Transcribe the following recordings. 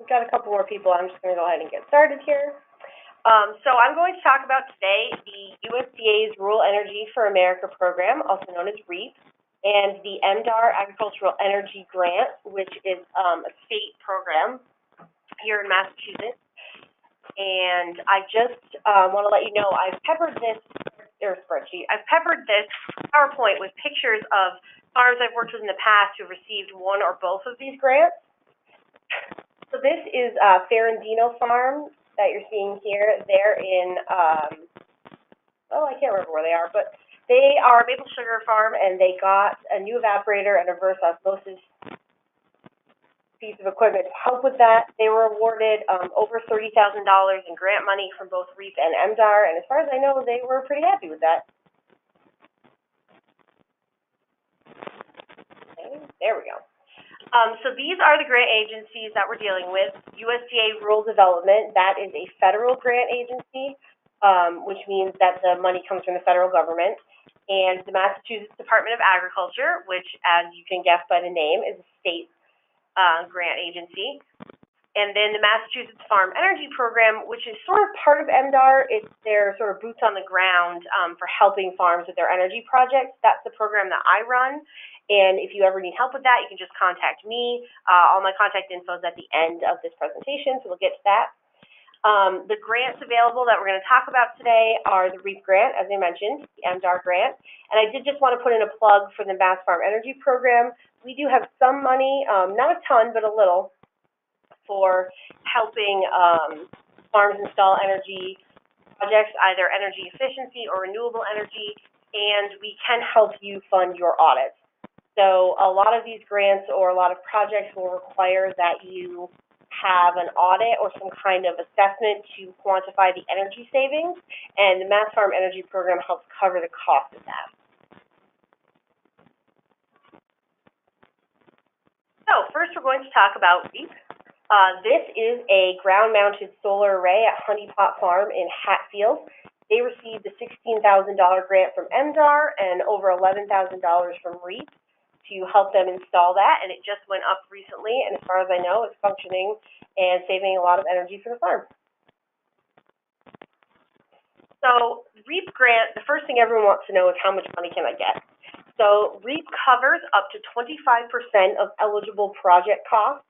we've got a couple more people. I'm just going to go ahead and get started here. So I'm going to talk about today the USDA's Rural Energy for America program, also known as REAP, and the MDAR Agricultural Energy Grant, which is a state program here in Massachusetts. And I just want to let you know I've peppered this PowerPoint with pictures of farms I've worked with in the past who received one or both of these grants. So this is Ferrandino Farm that you're seeing here. They're in, I can't remember where they are, but they are a maple sugar farm, and they got a new evaporator and a reverse osmosis piece of equipment to help with that. They were awarded over $30,000 in grant money from both REAP and MDAR, and as far as I know, they were pretty happy with that. Okay, there we go. So these are the grant agencies that we're dealing with. USDA Rural Development, that is a federal grant agency, which means that the money comes from the federal government. And the Massachusetts Department of Agriculture, which, as you can guess by the name, is a state grant agency. And then the Massachusetts Farm Energy Program, which is sort of part of MDAR. It's their sort of boots on the ground for helping farms with their energy projects. That's the program that I run. And if you ever need help with that, you can just contact me. All my contact info is at the end of this presentation, so we'll get to that. The grants available that we're going to talk about today are the REAP grant, as I mentioned, the MDAR grant. And I did just want to put in a plug for the Mass Farm Energy Program. We do have some money, not a ton, but a little, for helping farms install energy projects, either energy efficiency or renewable energy, and we can help you fund your audits. So a lot of these grants or a lot of projects will require that you have an audit or some kind of assessment to quantify the energy savings, and the Mass Farm Energy Program helps cover the cost of that. So first we're going to talk about REAP. This is a ground-mounted solar array at Honey Pot Farm in Hatfield. They received a $16,000 grant from MDAR and over $11,000 from REAP to help them install that, and it just went up recently, and as far as I know, it's functioning and saving a lot of energy for the farm. So REAP grant, the first thing everyone wants to know is how much money can I get? So REAP covers up to 25% of eligible project costs.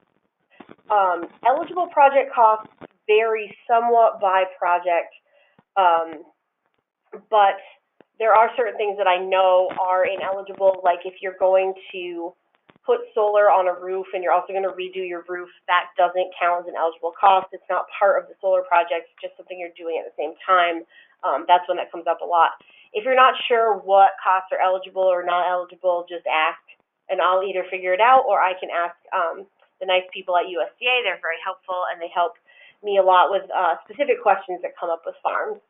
Eligible project costs vary somewhat by project, but there are certain things that I know are ineligible, like if you're going to put solar on a roof and you're also going to redo your roof, that doesn't count as an eligible cost. It's not part of the solar project, it's just something you're doing at the same time. That's when that comes up a lot. If you're not sure what costs are eligible or not eligible, just ask, and I'll either figure it out or I can ask the nice people at USDA. They're very helpful, and they help me a lot with specific questions that come up with farms.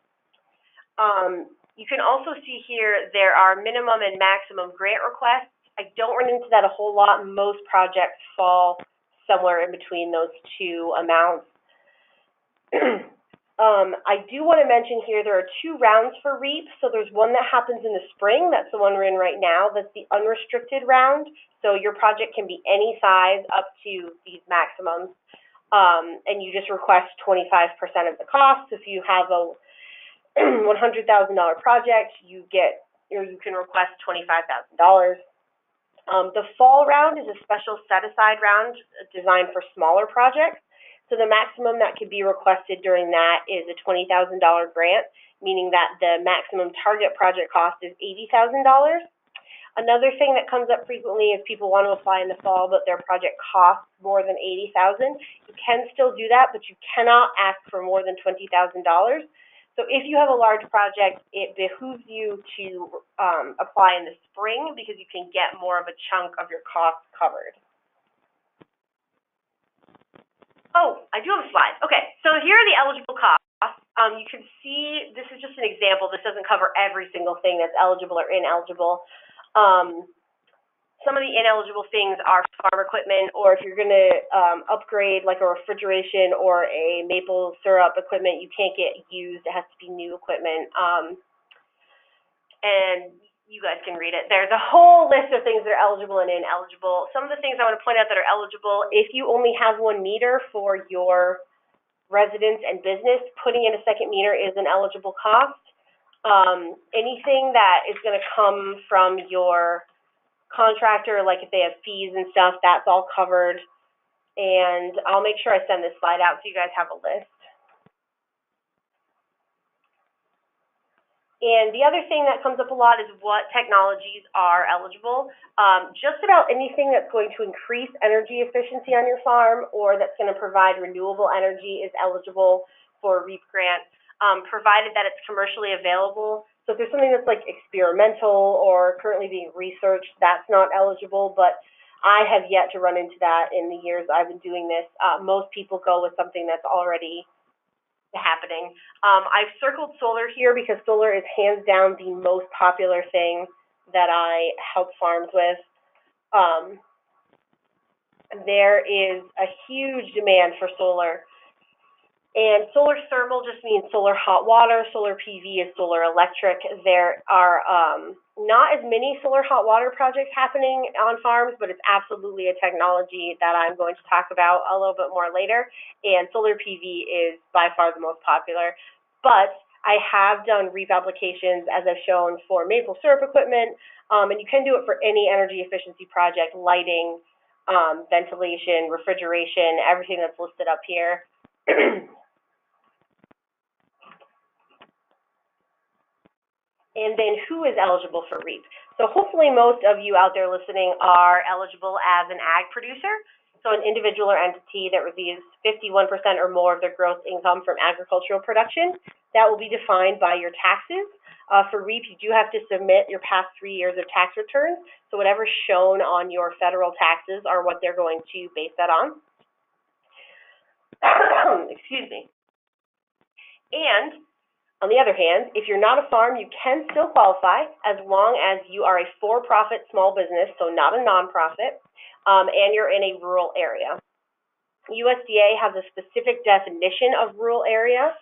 You can also see here there are minimum and maximum grant requests. I don't run into that a whole lot. Most projects fall somewhere in between those two amounts. I do want to mention here there are two rounds for REAP. So there's one that happens in the spring. That's the one we're in right now. That's the unrestricted round. So your project can be any size up to these maximums. And you just request 25% of the cost. If you have a $100,000 project, you can request $25,000. The fall round is a special set-aside round designed for smaller projects. So the maximum that could be requested during that is a $20,000 grant, meaning that the maximum target project cost is $80,000. Another thing that comes up frequently is people want to apply in the fall, but their project costs more than $80,000. You can still do that, but you cannot ask for more than $20,000. So if you have a large project, it behooves you to apply in the spring because you can get more of a chunk of your costs covered. Oh, I do have a slide. Okay, so here are the eligible costs. You can see this is just an example. This doesn't cover every single thing that's eligible or ineligible. Some of the ineligible things are farm equipment, or if you're going to upgrade like a refrigeration or a maple syrup equipment, you can't get used. It has to be new equipment. And you guys can read it. There's a whole list of things that are eligible and ineligible. Some of the things I want to point out that are eligible, if you only have 1 meter for your residence and business, putting in a second meter is an eligible cost. Anything that is going to come from your contractor, like if they have fees and stuff, that's all covered. And I'll make sure I send this slide out so you guys have a list. And the other thing that comes up a lot is what technologies are eligible. Just about anything that's going to increase energy efficiency on your farm or that's going to provide renewable energy is eligible for a REAP grant, provided that it's commercially available. So if there's something that's like experimental or currently being researched, that's not eligible, but I have yet to run into that in the years I've been doing this. Most people go with something that's already happening. I've circled solar here because solar is hands down the most popular thing that I help farms with. There is a huge demand for solar. And solar thermal just means solar hot water. Solar PV is solar electric. There are not as many solar hot water projects happening on farms, but it's absolutely a technology that I'm going to talk about a little bit more later. And solar PV is by far the most popular. But I have done REAP applications, as I've shown, for maple syrup equipment, and you can do it for any energy efficiency project, lighting, ventilation, refrigeration, everything that's listed up here. And then who is eligible for REAP? So hopefully most of you out there listening are eligible as an ag producer, so an individual or entity that receives 51% or more of their gross income from agricultural production. That will be defined by your taxes. For REAP, you do have to submit your past 3 years of tax returns, so whatever's shown on your federal taxes are what they're going to base that on. Excuse me. And on the other hand, if you're not a farm, you can still qualify as long as you are a for-profit small business, so not a nonprofit, and you're in a rural area. USDA has a specific definition of rural area,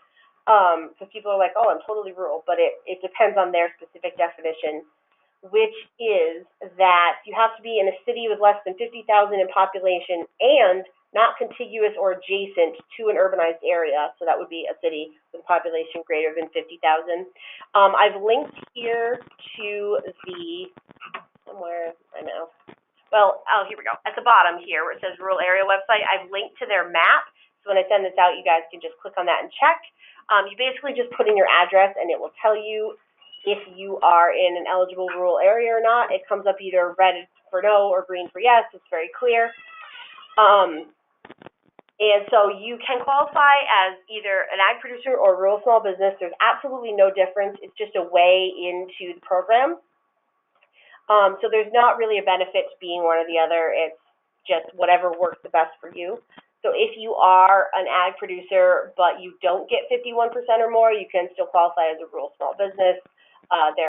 because people are like, oh, I'm totally rural, but it depends on their specific definition, which is that you have to be in a city with less than 50,000 in population and not contiguous or adjacent to an urbanized area, so that would be a city with a population greater than 50,000. I've linked here to the, somewhere, I know, well, oh, here we go, at the bottom here where it says rural area website, I've linked to their map, so when I send this out, you guys can just click on that and check. You basically just put in your address and it will tell you if you are in an eligible rural area or not. It comes up either red for no or green for yes, it's very clear. And so you can qualify as either an ag producer or rural small business. There's absolutely no difference. It's just a way into the program. So there's not really a benefit to being one or the other. It's just whatever works the best for you. So if you are an ag producer but you don't get 51% or more, you can still qualify as a rural small business. There